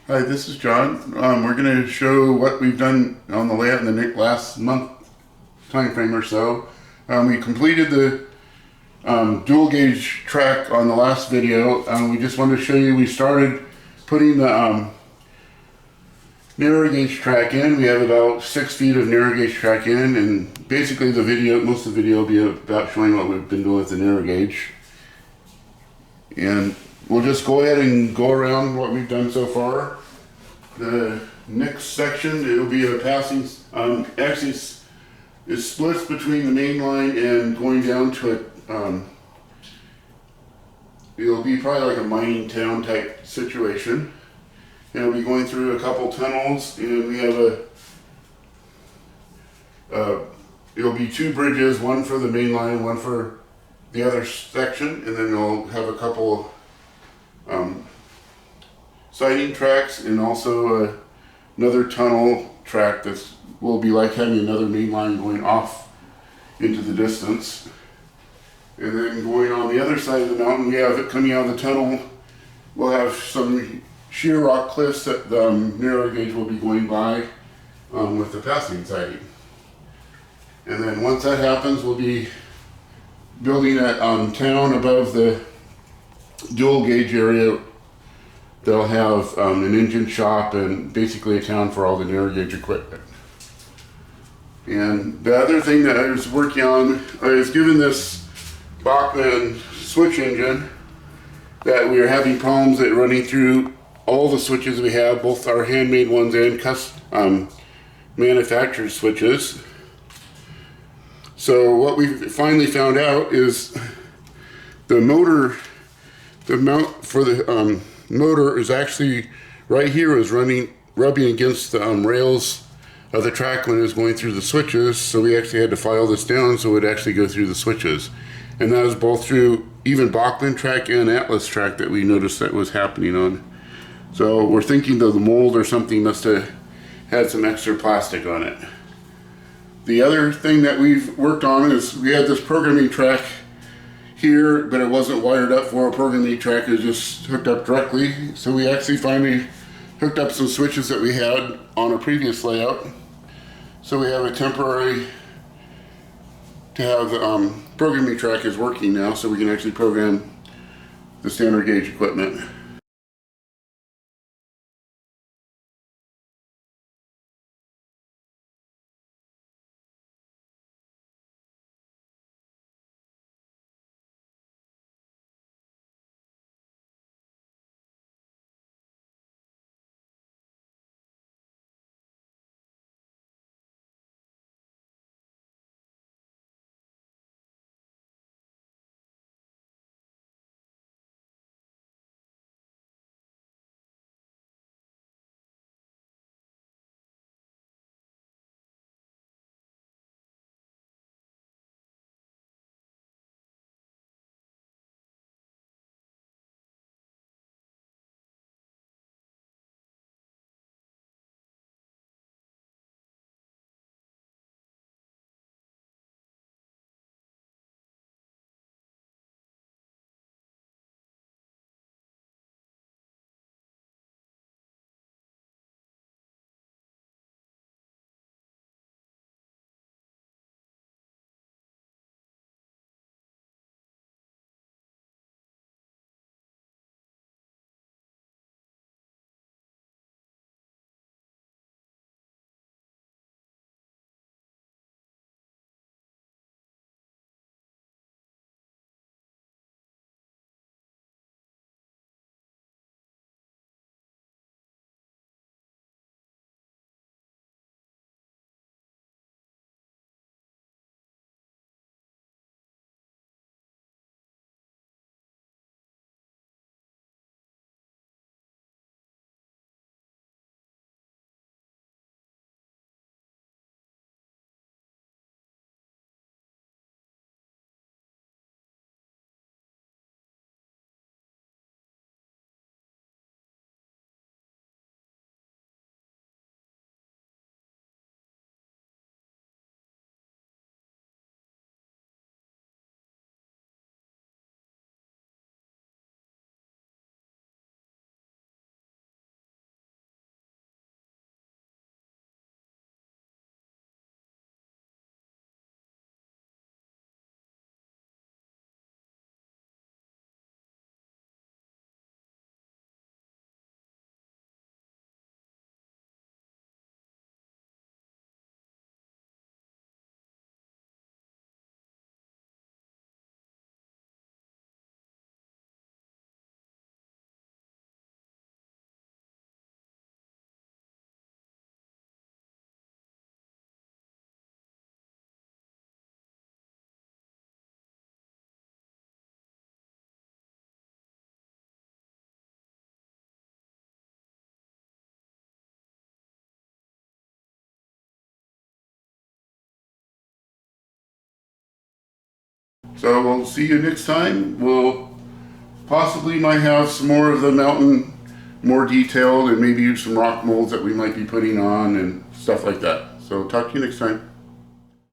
Hi, this is John. We're going to show what we've done on the layout in the last month time frame or so. We completed the dual gauge track on the last video. We just wanted to show you we started putting the narrow gauge track in. We have about 6 feet of narrow gauge track in, and basically most of the video will be about showing what we've been doing with the narrow gauge. And we'll just go ahead and go around what we've done so far. The next section, it'll be a passing, actually it splits between the main line and going down to it'll be probably like a mining town type situation. And it'll be going through a couple tunnels, and we have it'll be 2 bridges, one for the main line, one for the other section, and then you'll have a couple siding tracks and also another tunnel track that will be like having another main line going off into the distance. And then going on the other side of the mountain, we have it coming out of the tunnel. We'll have some sheer rock cliffs that the narrow gauge will be going by with the passing siding. And then once that happens, we'll be building a town above the dual gauge area. They'll have an engine shop and basically a town for all the narrow gauge equipment. And the other thing that I was working on, I was given this Bachmann switch engine that we are having problems at running through all the switches we have, both our handmade ones and manufactured switches. So what we finally found out is the motor, the mount for the motor is actually right here, is rubbing against the rails of the track when it was going through the switches. So we actually had to file this down so it would actually go through the switches. And that was both through even Bachmann track and Atlas track that we noticed that was happening on. So we're thinking that the mold or something must have had some extra plastic on it. The other thing that we've worked on is we had this programming track here, but it wasn't wired up for a programming track. It was just hooked up directly. So we actually finally hooked up some switches that we had on a previous layout. So we have a temporary to have the programming track is working now, so we can actually program the standard gauge equipment. So we'll see you next time. We'll possibly might have some more of the mountain, more detailed, and maybe some rock molds that we might be putting on and stuff like that. So talk to you next time.